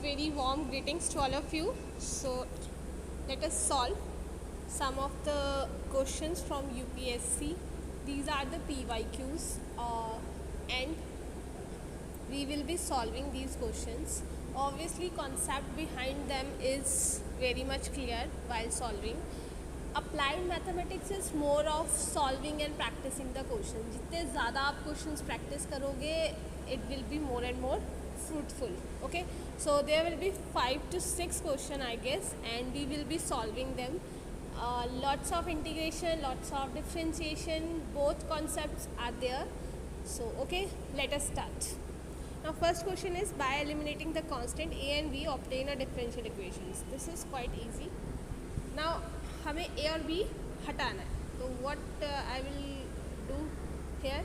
very warm greetings to all of you. So let us solve some of the questions from UPSC. These are the PYQs and we will be solving these questions. Obviously concept behind them is very much clear while solving. Applied mathematics is more of solving and practicing the question. जितने ज़्यादा आप questions practice करोगे, it will be more and more fruitful. Okay, so there will be 5 to 6 questions I guess, and we will be solving them. Lots of integration, lots of differentiation, both concepts are there. So okay, let us start. Now first question is, by eliminating the constant a and b obtain a differential equations. This is quite easy. Now हमें a और b हटाना है, तो what I will do here,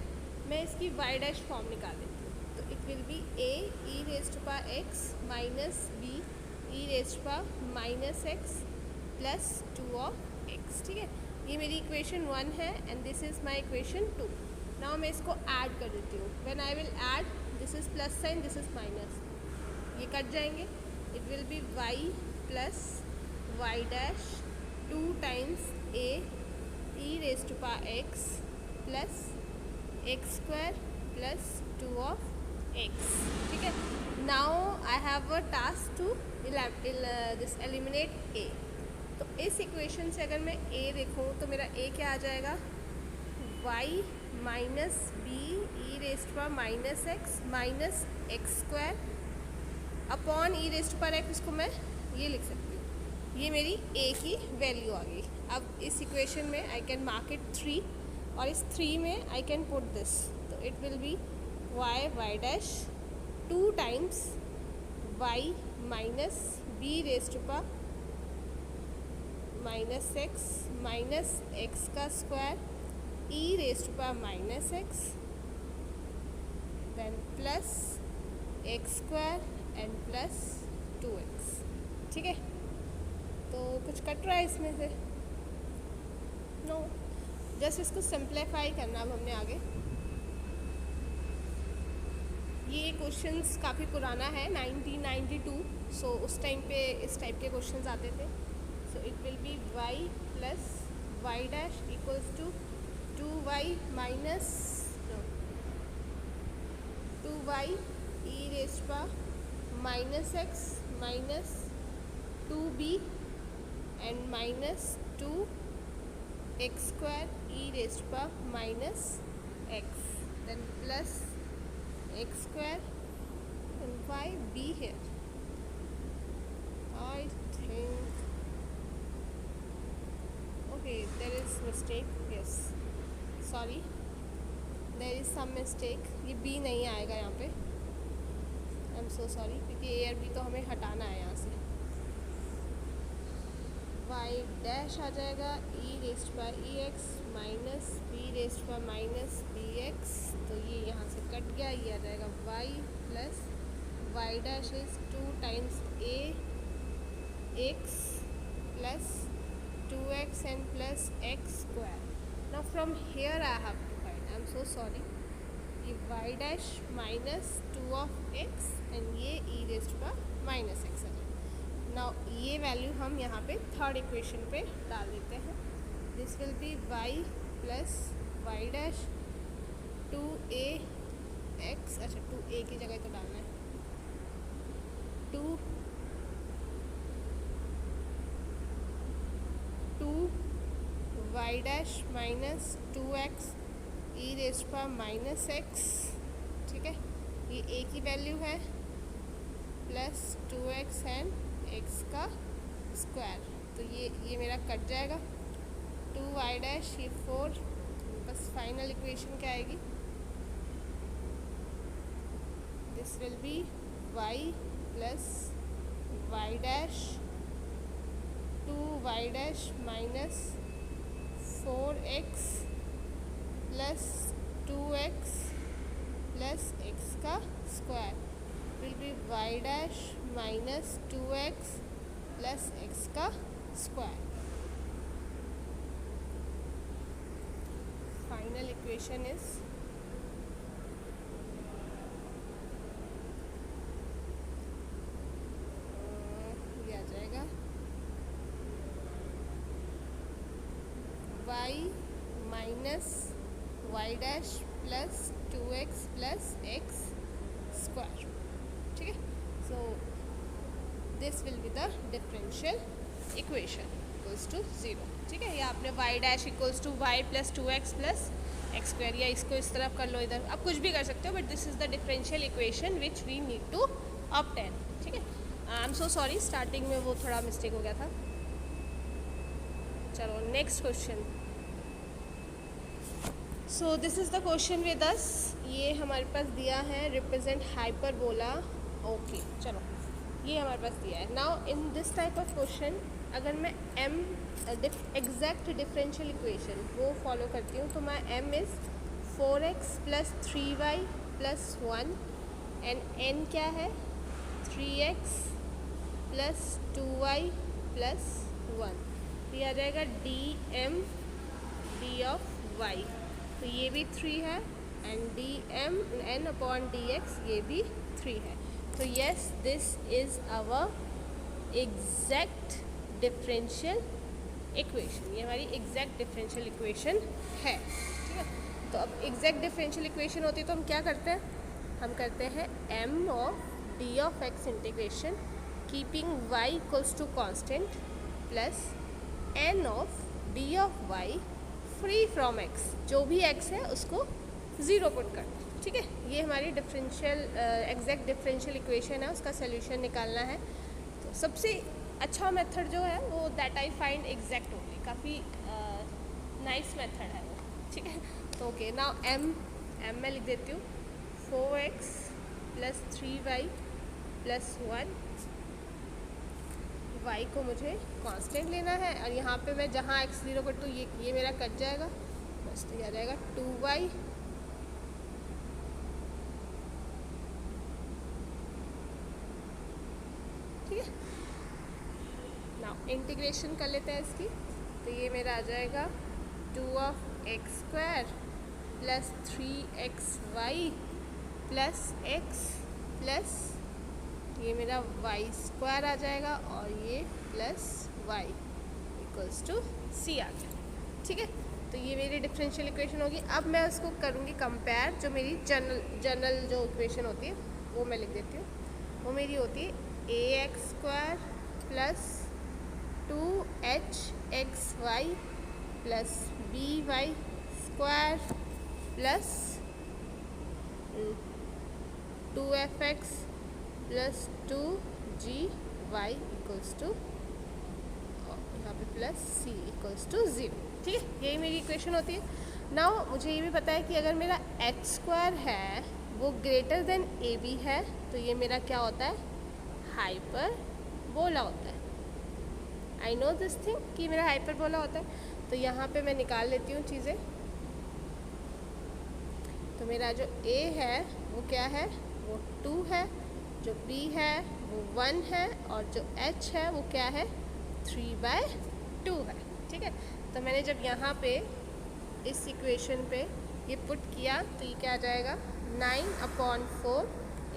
मैं इसकी y dash form निकाल देती हूँ. तो it will be a e raised to power x minus b e raised to power minus x plus 2 of x. ठीक है, ये मेरी इक्वेशन 1 है and this is my equation 2. Now मैं इसको ऐड कर देती हूँ. When I will add, this is plus sign, this is minus, ये कट जाएंगे. It will be y plus y dash 2 times a e raised to power x plus x square plus 2 of x. ठीक है, now I have a task to eliminate a. तो इस equation से अगर मैं a देखूँ तो मेरा a क्या आ जाएगा, y minus b e raised पर minus x square upon e raised पर एक्स. इसको मैं ये लिख सकती हूँ, ये मेरी a की वैल्यू आ गई. अब इस इक्वेशन में आई कैन मार्क इट 3 और इस 3 में आई कैन पुट दिस. तो it will be y dash 2 times y minus b raised पर माइनस एक्स का square e raised to power minus x, then plus x square and plus 2x. ठीक है, तो कुछ कट रहा है इसमें से? नो, जस्ट इसको सिंप्लीफाई करना. अब हमने आगे, ये क्वेश्चंस काफ़ी पुराना है, 1992. सो उस टाइम पे इस टाइप के क्वेश्चंस आते थे. So it will be y plus y dash equals to 2y minus 2y e raised to power minus x minus 2b and minus 2x square e raised to power minus x, then plus x square and y b here. I think okay, there is mistake. Yes, sorry, there is some mistake. ये b नहीं आएगा यहाँ पे, आई am so sorry, क्योंकि ए और B तो हमें हटाना है यहाँ से. वाई डैश आ जाएगा ई रेस्ट पर e x minus b raised पर माइनस बी एक्स. तो ये यहाँ से कट गया, ये आ जाएगा y plus y dash is 2 times a x plus 2x and plus x square. Now from here I have to find, I am so sorry, ये y dash minus 2 of x and ये e raised to minus x है. Now ये value हम यहाँ पे third equation पे डाल देते हैं. This will be y plus y dash 2a x, अच्छा 2a की जगह तो डालना है 2 y dash minus 2x e rest पर माइनस x. ठीक है, ये a की वैल्यू है प्लस 2x एंड x का स्क्वायर. तो ये मेरा कट जाएगा. 2y डैश ये 4, बस फाइनल इक्वेशन क्या आएगी, this will be y plus y dash 2y dash minus 4x plus 2x plus x का square will be y dash minus 2x plus x का square. Final equation is minus y dash plus 2x plus x square. ठीक है, so this will be the differential equation equals to 0। ठीक है, या आपने y dash equals to y plus 2x plus x square, या इसको इस तरफ कर लो, इधर आप कुछ भी कर सकते हो, but this is the differential equation which we need to obtain. ठीक है, I am so sorry, starting में वो थोड़ा मिस्टेक हो गया था। चलो next question. So this is the question with us. ये हमारे पास दिया है रिप्रेजेंट हाइपरबोला। ओके, चलो ये हमारे पास दिया है। Now in this type of question अगर मैं m एग्जैक्ट डिफरेंशियल इक्वेशन वो फॉलो करती हूँ तो मैं m is 4x plus 3y plus 1 and n क्या है 3x प्लस 2y प्लस 1। ये आ जाएगा dm d ऑफ y, तो ये भी 3 है, and dm n upon dx ये भी 3 है। तो yes, this is our exact differential equation. ये हमारी एग्जैक्ट डिफरेंशियल इक्वेशन है। ठीक है, तो अब एग्जैक्ट डिफरेंशियल इक्वेशन होती है तो हम क्या करते हैं, हम करते हैं m of d of x integration keeping y equals to constant plus n of d of y free from x, जो भी x है उसको 0 पुट कर। ठीक है, ये हमारी डिफरेंशियल एग्जैक्ट डिफरेंशियल इक्वेशन है, उसका सोल्यूशन निकालना है। तो सबसे अच्छा मेथड जो है वो that I find exact only, काफ़ी नाइस मेथड है वो। ठीक है, तो ओके, नाउ m मैं लिख देती हूँ 4x plus 3y plus 1। y को मुझे कांस्टेंट लेना है, और यहाँ पे मैं जहाँ x 0 कर दूँ ये मेरा कट जाएगा, बस तो ये आ जाएगा 2y इंटीग्रेशन कर लेते हैं इसकी, तो ये मेरा आ जाएगा 2 of x square plus 3xy plus x plus ये मेरा y स्क्वायर आ जाएगा, और ये plus y equals to c आ गया। ठीक है, तो ये मेरी डिफरेंशियल इक्वेशन होगी। अब मैं उसको करूँगी कंपेयर, जो मेरी जनरल जो इक्वेशन होती है वो मैं लिख देती हूँ। वो मेरी होती है ax square plus 2hxy plus by square plus 2fx plus 2gy equals to यहाँ पे प्लस c इक्वल्स टू 0। ठीक है, यही मेरी इक्वेशन होती है। नाउ मुझे ये भी पता है कि अगर मेरा h स्क्वायर है वो ग्रेटर देन ab है, तो ये मेरा क्या होता है, हाइपरबोला होता है। आई नो दिस थिंग कि मेरा हाइपरबोला होता है। तो यहाँ पे मैं निकाल लेती हूँ चीज़ें। तो मेरा जो a है वो क्या है, वो 2 है, जो b है वो 1 है, और जो h है वो क्या है 3/2 है। ठीक है, तो मैंने जब यहाँ पे इस इक्वेशन पे ये पुट किया तो ये क्या आ जाएगा 9/4,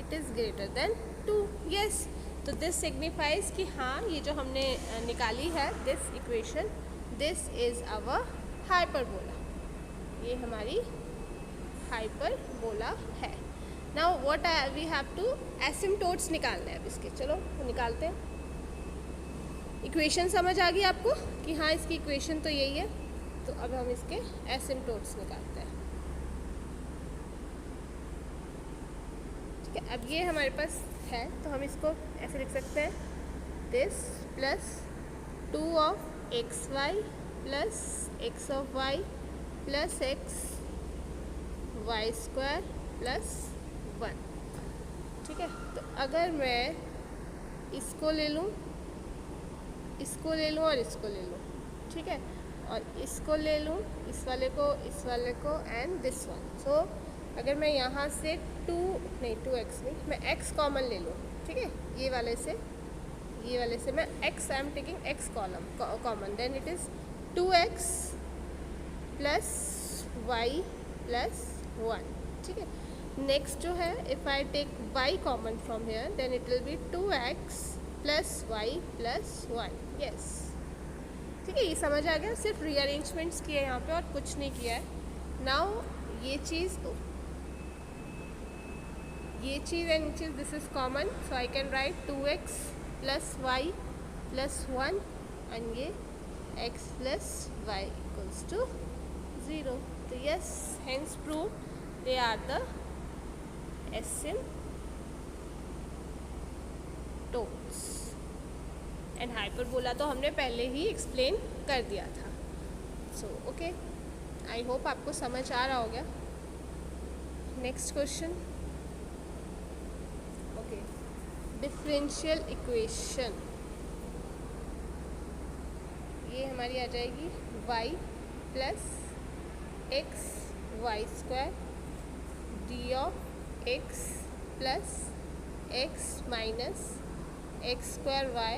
it is greater than 2। Yes, तो दिस सिग्निफाइज कि हाँ ये जो हमने निकाली है this equation, this is our hyperbola, ये हमारी हाइपरबोला है। Now what we have to asymptotes निकालने हैं अब इसके, चलो तो निकालते हैं। इक्वेशन समझ आ गई आपको कि हाँ इसकी इक्वेशन तो यही है, तो अब हम इसके एसिम्टोट्स निकालते हैं। ठीक है, अब ये हमारे पास है तो हम इसको ऐसे लिख सकते हैं this plus 2 of x y plus x of y plus x y square plus 1। ठीक है, तो अगर मैं इसको ले लूँ, इसको ले लूँ और इसको ले लूँ, ठीक है, और इसको ले लूँ, इस वाले को एंड दिस वन। सो अगर मैं यहाँ से 2x नहीं, मैं x कॉमन ले लूँ, ठीक है, ये वाले से मैं x, I am taking x common, then it is 2x plus y plus 1। ठीक है, नेक्स्ट जो है if I take y common from here then it will be 2x plus y plus 1। Yes, ठीक है, ये समझ आ गया। सिर्फ रीअरेंजमेंट्स किए यहाँ पे और कुछ नहीं किया है। नाउ ये चीज़ एंड चीज़ this is common, so I can write 2x plus y plus 1 and ये x plus y equals to 0. तो yes, hence prove they are the asymptotes. And hyperbola तो हमने पहले ही एक्सप्लेन कर दिया था. सो ओके, आई होप आपको समझ आ रहा होगा. Next question. Okay, differential equation. ये हमारी आ जाएगी y plus x y square d of x plus x minus x square y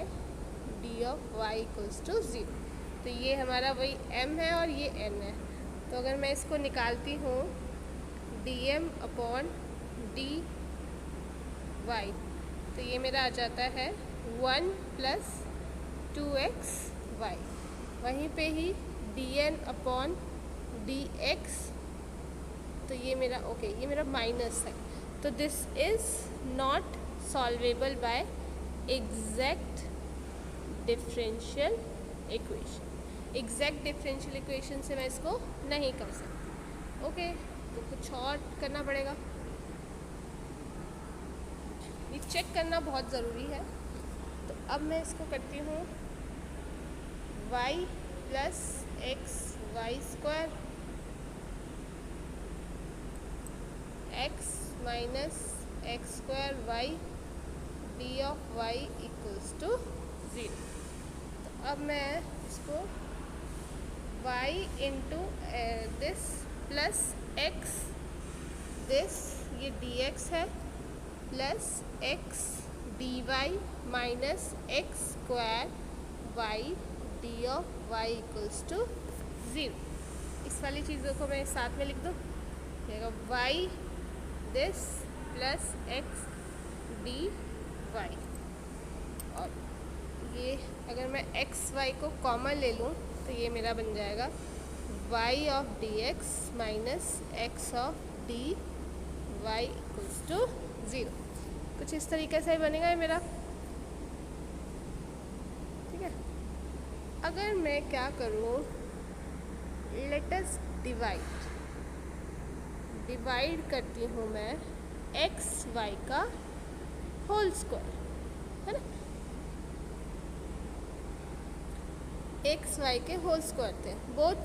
d of y equals to 0. तो ये हमारा वही m है और ये n है. तो अगर मैं इसको निकालती हूँ dm अपॉन डी वाई, तो ये मेरा आ जाता है 1 प्लस 2x वाई. वहीं पे ही dn अपॉन डी एक्स, तो ये मेरा ये मेरा माइनस है. तो this is not solvable by exact differential equation. Exact differential equation से मैं इसको नहीं कर सकती. ओके, तो कुछ और करना पड़ेगा. ये चेक करना बहुत ज़रूरी है. तो अब मैं इसको करती हूँ y plus x y square x minus x square y d of y equals to 0. तो अब मैं इसको y into this plus x, this ये dx है plus x dy minus x square y d of y equals to 0. इस वाली चीज़ों को मैं साथ में लिख दूँ. y this plus x d y, और ये अगर मैं एक्स वाई को कॉमन ले लूँ तो ये मेरा बन जाएगा y of d x minus x of d y equals to 0. कुछ इस तरीके से बनेगा ये मेरा. ठीक है. अगर मैं क्या करूँ, लेट अस डिवाइड करती हूँ मैं एक्स वाई का होल स्क्वायर, है ना. एक्स वाई के होल स्क्वायर थे बोथ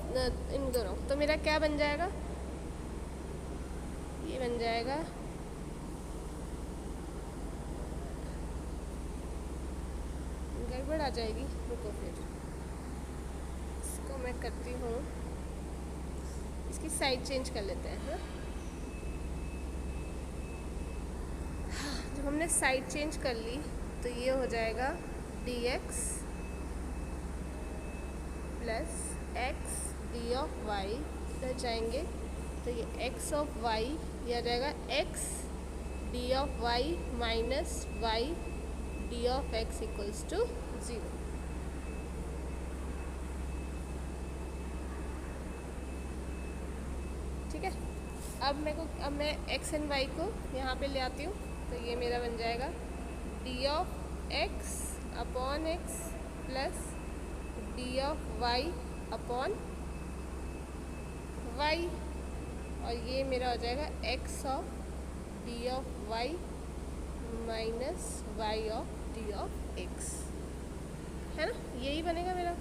इन दोनों. तो मेरा क्या बन जाएगा, ये बन जाएगा गड़बड़ आ जाएगी. रुको, फिर इसको मैं करती हूँ, इसकी साइड चेंज कर लेते हैं. हाँ, जब हमने साइड चेंज कर ली तो ये हो जाएगा dx plus x d of y. इधर जाएंगे तो ये x ऑफ वाई, यह आ जाएगा x d of y minus y d of x equals to 0. ठीक है. अब मैं x एंड y को यहाँ पे ले आती हूँ. तो ये मेरा बन जाएगा d of x upon x plus d of y upon y, और ये मेरा हो जाएगा x of d of y minus y of d of x, है ना. यही बनेगा मेरा.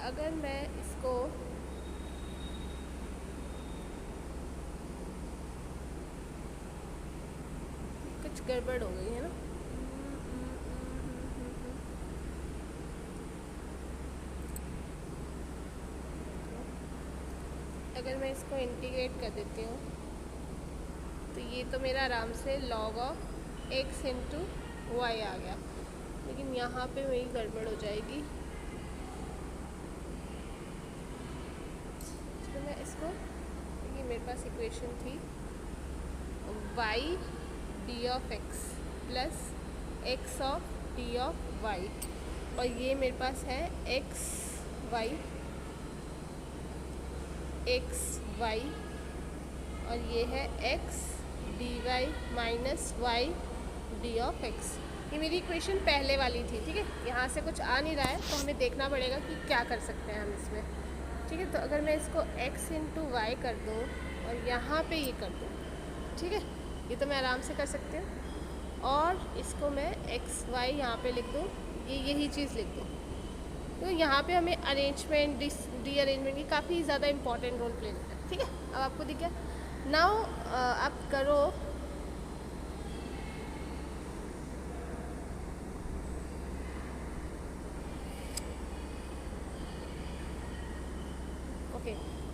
अगर मैं इसको कुछ गड़बड़ हो गई है ना. अगर मैं इसको इंटीग्रेट कर देती हूँ तो ये तो मेरा आराम से log of x into y आ गया. लेकिन यहाँ पे मेरी गड़बड़ हो जाएगी. तो मैं इसको, ये मेरे पास इक्वेशन थी y d of x plus x of d of y, और ये मेरे पास है एक्स वाई और ये है x d y minus y d of x. ये मेरी इक्वेशन पहले वाली थी, ठीक है। यहाँ से कुछ आ नहीं रहा है तो हमें देखना पड़ेगा कि क्या कर सकते हैं हम इसमें, ठीक है। तो अगर मैं इसको x इंटू वाई कर दूँ और यहाँ पे ये कर दूँ, ठीक है, ये तो मैं आराम से कर सकती हूँ। और इसको मैं एक्स वाई यहाँ पर लिख दूँ, ये यही चीज़ लिख दूँ। तो यहाँ पे हमें अरेंजमेंट रीअरेंजमेंट की काफ़ी ज़्यादा इंपॉर्टेंट रोल प्ले करता है, ठीक है। अब आपको दिख गया। नाउ आप करो ओके।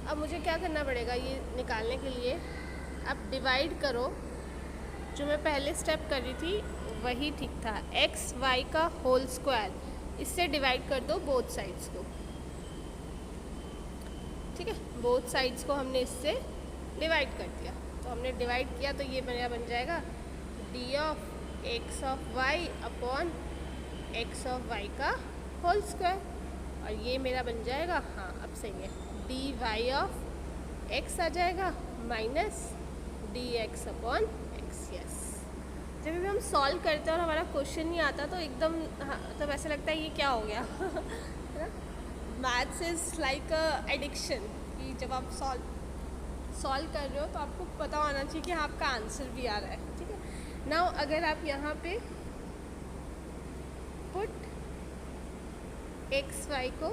अब मुझे क्या करना पड़ेगा ये निकालने के लिए, आप डिवाइड करो। जो मैं पहले स्टेप कर रही थी वही ठीक था, एक्स वाई का होल स्क्वायर, इससे डिवाइड कर दो बोथ साइड्स को, ठीक है। बोथ साइड्स को हमने इससे डिवाइड कर दिया। तो हमने डिवाइड किया तो ये मेरा बन जाएगा d of x of y upon x of y का होल स्क्वायर, और ये मेरा बन जाएगा, हाँ अब सही है, डी वाई ऑफ एक्स आ जाएगा minus d x upon x. Yes, जब भी हम सॉल्व करते हैं और हमारा क्वेश्चन नहीं आता तो एकदम तब ऐसा लगता है ये क्या हो गया है ना। Maths is like a addiction, कि जब आप सॉल्व कर रहे हो तो आपको पता होना चाहिए कि आपका आंसर भी आ रहा है, ठीक है। नाउ अगर आप यहाँ पे पुट एक्स वाई को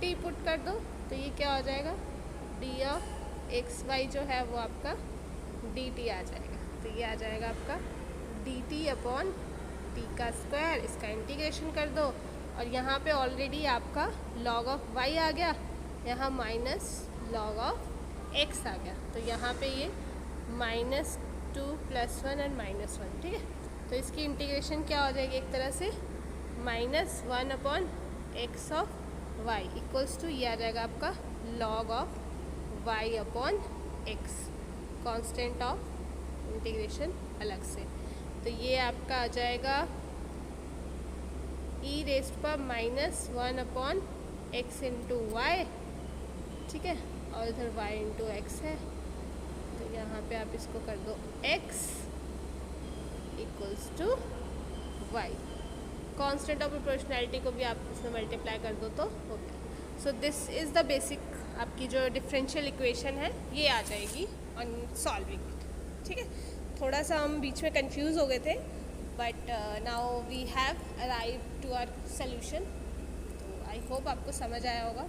टी पुट कर दो तो ये क्या हो जाएगा, डी ऑफ एक्स वाई जो है वो आपका डी टी आ जाएगा। तो ये आ जाएगा आपका डी टी अपॉन टी का स्क्वायर, इसका इंटीग्रेशन कर दो, और यहाँ पे ऑलरेडी आपका लॉग ऑफ वाई आ गया, यहाँ माइनस लॉग ऑफ एक्स आ गया। तो यहाँ पे ये -2 + 1 एंड -1, ठीक है। तो इसकी इंटीग्रेशन क्या हो जाएगी, एक तरह से -1 upon x of y equals to ये आ जाएगा आपका log of y upon x, constant of integration अलग से। तो ये आपका आ जाएगा ई रेस्ट पर -1 अपॉन एक्स इंटू वाई, ठीक है, और इधर y इंटू एक्स है। तो यहाँ पे आप इसको कर दो x equals to y, constant of proportionality को भी आप इसमें मल्टीप्लाई कर दो तो हो गया। सो दिस इज़ द बेसिक आपकी जो डिफरेंशियल इक्वेशन है ये आ जाएगी ऑन सॉल्विंग इट, ठीक है। थोड़ा सा हम बीच में कंफ्यूज हो गए थे, but now we have arrive to our solution. तो आई होप आपको समझ आया होगा।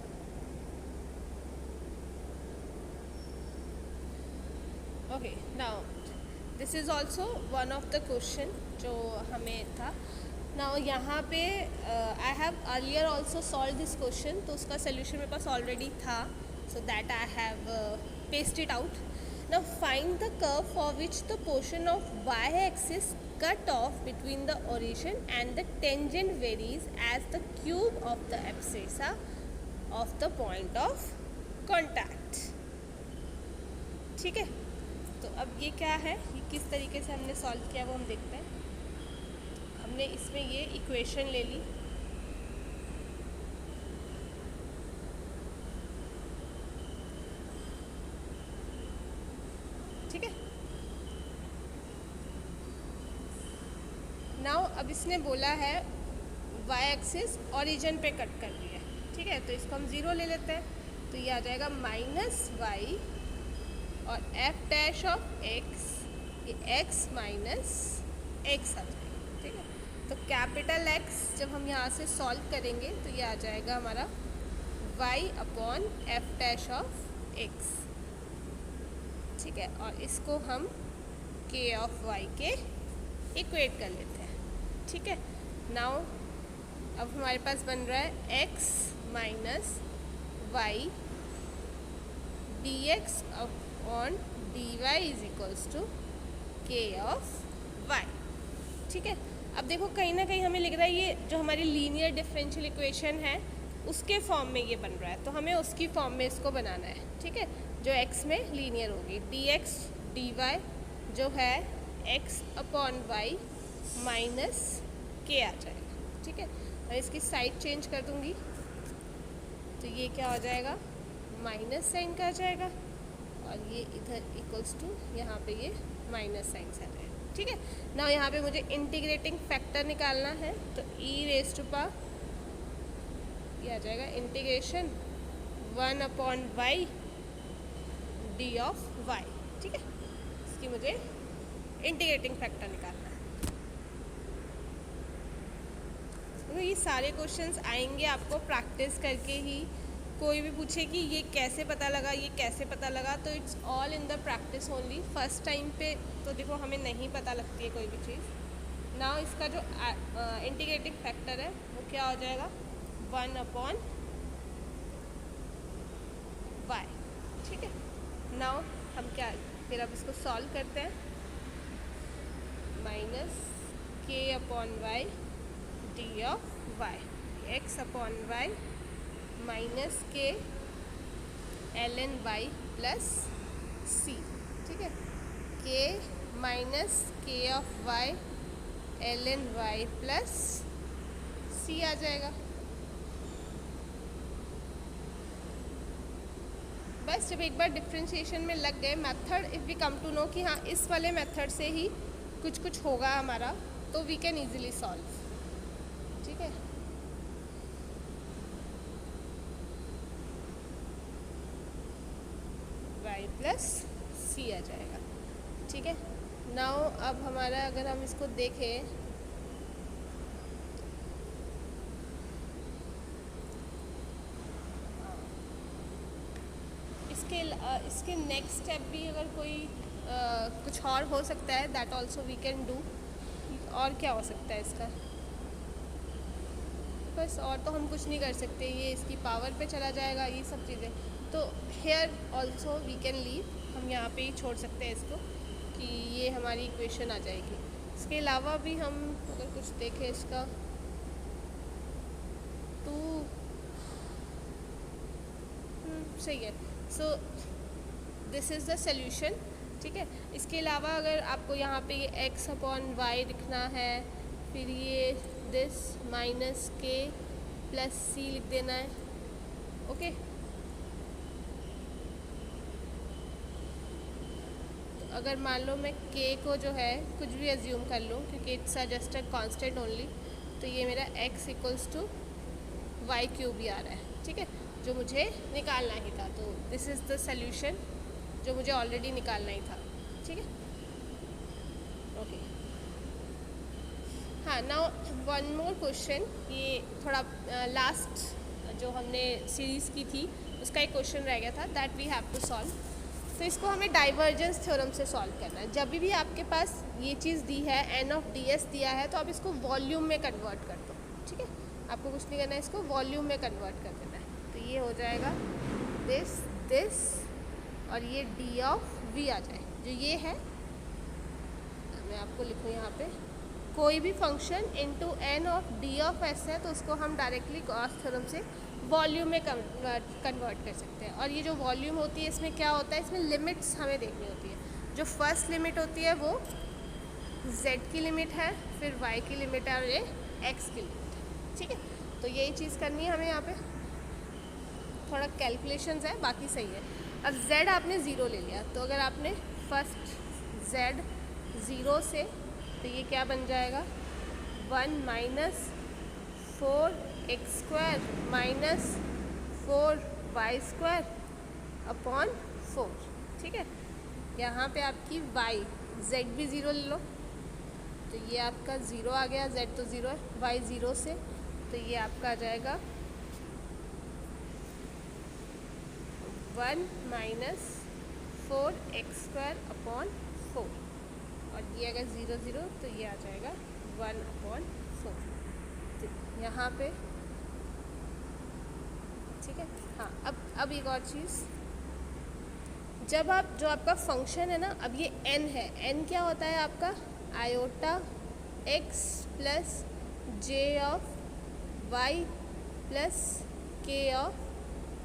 Okay, now this is also one of the question जो हमें था। नाउ यहाँ पे I have earlier also solve this question, तो उसका सोल्यूशन मेरे पास ऑलरेडी था, so that I have paste it out. Now find the curve for which the portion of y-axis cut off between the origin and the tangent varies as the cube of the abscissa of the point of contact, ठीक है। तो अब ये क्या है, ये किस तरीके से हमने सॉल्व किया वो हम देखते हैं। हमने इसमें ये इक्वेशन ले ली, ठीक है। नाउ अब इसने बोला है वाई एक्सिस ओरिजिन पे कट कर दिया है, ठीक है। तो इसको हम 0 ले लेते हैं, तो ये आ जाएगा -y और f डैश ऑफ x, ये x माइनस x आ जाएगा, ठीक है। तो कैपिटल X जब हम यहाँ से सॉल्व करेंगे तो ये आ जाएगा हमारा y upon f dash of x, ठीक है। और इसको हम k ऑफ y के इक्वेट कर लेते हैं, ठीक है। नाउ अब हमारे पास बन रहा है x minus y d x upon d y is equals to k of y, ठीक है। अब देखो कहीं ना कहीं हमें लिख रहा है ये जो हमारी लीनियर डिफरेंशियल इक्वेशन है उसके फॉर्म में ये बन रहा है, तो हमें उसकी फॉर्म में इसको बनाना है, ठीक है, जो x में लीनियर होगी। डी एक्स डी वाई जो है x अपॉन वाई माइनस के आ जाएगा। ठीक है, मैं इसकी साइड चेंज कर दूंगी तो ये क्या हो जाएगा, माइनस साइन का आ जाएगा, और ये इधर इक्वल्स टू यहाँ पे ये माइनस साइन से आ जाएगा। ठीक है, ना यहाँ पे मुझे इंटीग्रेटिंग फैक्टर निकालना है, तो ई रेज टू पावर ये आ जाएगा integration 1/y D of y। ठीक है, इसकी मुझे इंटीग्रेटिंग फैक्टर निकालना है। तो ये सारे क्वेश्चंस आएंगे आपको प्रैक्टिस करके ही। कोई भी पूछे कि ये कैसे पता लगा, ये कैसे पता लगा, तो it's all in the practice only. First time पे तो देखो हमें नहीं पता लगती है कोई भी चीज़। नाउ इसका जो इंटीग्रेटिंग फैक्टर है वो क्या हो जाएगा, 1/y। ठीक है, नाउ हम क्या फिर अब इसको सॉल्व करते हैं। Minus k/y d of y, x/y minus k ln y plus c। ठीक है, k minus k of y ln y plus c आ जाएगा। बस जब एक बार डिफ्रेंशिएशन में लग गए method, if we come to know कि हाँ इस वाले मेथड से ही कुछ होगा हमारा, तो वी कैन ईजिली सॉल्व। ठीक है, y प्लस c आ जाएगा। ठीक है, नाउ अब हमारा अगर हम इसको देखें, इसके नेक्स्ट स्टेप भी अगर कोई कुछ और हो सकता है, that also we can do. और क्या हो सकता है इसका, बस और तो हम कुछ नहीं कर सकते, ये इसकी पावर पे चला जाएगा, ये सब चीज़ें। तो here also we can leave, हम यहाँ पे ही छोड़ सकते हैं इसको कि ये हमारी इक्वेशन आ जाएगी। इसके अलावा भी हम अगर कुछ देखें इसका, तो सही है। So this is the solution. ठीक है, इसके अलावा अगर आपको यहाँ पे ये x/y लिखना है, फिर ये दिस माइनस के प्लस सी लिख देना है। ओके, तो अगर मान लो मैं k को जो है कुछ भी एज्यूम कर लूँ, क्योंकि it's just a constant only, तो ये मेरा x इक्वल्स टू y³ भी आ रहा है। ठीक है, जो मुझे निकालना ही था। तो दिस इज़ द सॉल्यूशन जो मुझे ऑलरेडी निकालना ही था। ठीक है, ओके। हाँ, नाउ वन मोर क्वेश्चन, ये थोड़ा लास्ट जो हमने सीरीज़ की थी उसका एक क्वेश्चन रह गया था, that we have to solve. तो इसको हमें डाइवर्जेंस थ्योरम से सॉल्व करना है। जब भी आपके पास ये चीज़ दी है, n/ds दिया है, तो आप इसको वॉल्यूम में कन्वर्ट कर दो। ठीक है, आपको कुछ नहीं करना है, इसको वॉल्यूम में कन्वर्ट कर देना है। तो ये हो जाएगा दिस और ये d ऑफ v आ जाए। जो ये है, मैं आपको लिखूँ यहाँ पे, कोई भी function into n of d of s है, तो उसको हम डायरेक्टली गॉस थ्योरम से वॉल्यूम में कन्वर्ट कर सकते हैं। और ये जो वॉल्यूम होती है, इसमें क्या होता है, इसमें लिमिट्स हमें देखनी होती है। जो फर्स्ट लिमिट होती है वो z की लिमिट है, फिर y की लिमिट है, और ये x की लिमिट है। ठीक है, तो यही चीज़ करनी है हमें यहाँ पे। थोड़ा कैलकुलेशंस है, बाकी सही है। अब z आपने ज़ीरो ले लिया, तो अगर आपने फर्स्ट z ज़ीरो से, तो ये क्या बन जाएगा, 1 minus 4x² minus 4y² upon 4। ठीक है, यहाँ पे आपकी y z भी ज़ीरो ले लो, तो ये आपका ज़ीरो आ गया, z तो ज़ीरो है, y ज़ीरो से, तो ये आपका आ जाएगा 1 माइनस 4x² अपॉन 4, और ये अगर 0 0 तो ये आ जाएगा 1/4। तो यहाँ पे ठीक है। हाँ, अब एक और चीज़, जब आप जो आपका फंक्शन है ना, अब ये n है, n क्या होता है आपका, iota x plus j of y plus k of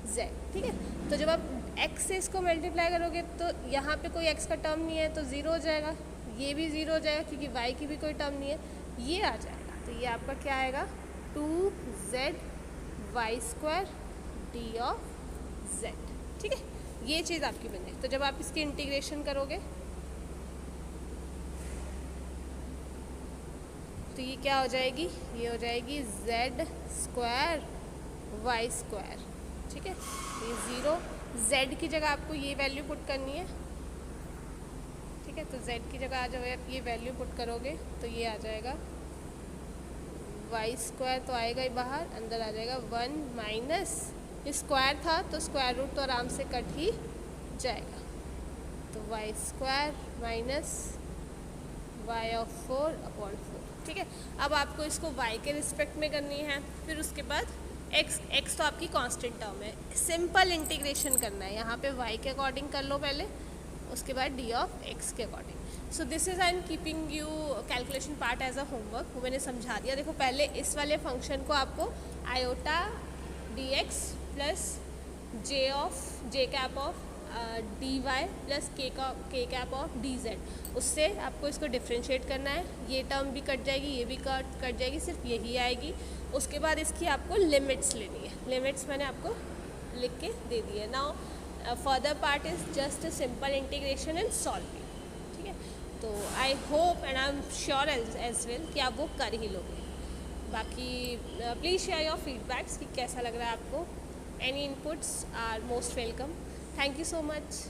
z। ठीक है, तो जब आप x से इसको मल्टीप्लाई करोगे तो यहाँ पे कोई x का टर्म नहीं है, तो ज़ीरो हो जाएगा, ये भी ज़ीरो हो जाएगा क्योंकि y की भी कोई टर्म नहीं है, ये आ जाएगा। तो ये आपका क्या आएगा 2z² डी ऑफ z। ठीक है, ये चीज़ आपकी बन जाएगी। तो जब आप इसकी इंटीग्रेशन करोगे तो ये क्या हो जाएगी, ये हो जाएगी z² y²। ठीक है, ये 0, z की जगह आपको ये वैल्यू पुट करनी है। ठीक है, तो z की जगह जब आप ये वैल्यू पुट करोगे तो ये आ जाएगा y² तो आएगा ही बाहर, अंदर आ जाएगा 1 माइनस स्क्वायर था तो स्क्वायर रूट तो आराम से कट ही जाएगा। तो y² माइनस y/4। ठीक है, अब आपको इसको y के रिस्पेक्ट में करनी है, फिर उसके बाद x तो आपकी कांस्टेंट टर्म है, सिंपल इंटीग्रेशन करना है। यहाँ पे y के अकॉर्डिंग कर लो पहले, उसके बाद d ऑफ x के according. So this is I am keeping you calculation part as a homework. वो मैंने समझा दिया। देखो पहले इस वाले फंक्शन को आपको iota dx plus j cap of dy plus k cap of dz, उससे आपको इसको डिफ्रेंशिएट करना है। ये टर्म भी कट जाएगी, ये भी कट जाएगी, सिर्फ यही आएगी। उसके बाद इसकी आपको लिमिट्स लेनी है। लिमिट्स मैंने आपको लिख के दे दी है। Now further part is just simple integration and solving. ठीक है, तो I hope and I am sure as well कि आप वो कर ही लोगे। बाकी प्लीज़ शेयर योर फीडबैक्स कि कैसा लग रहा है आपको। Any inputs are most welcome. Thank you so much.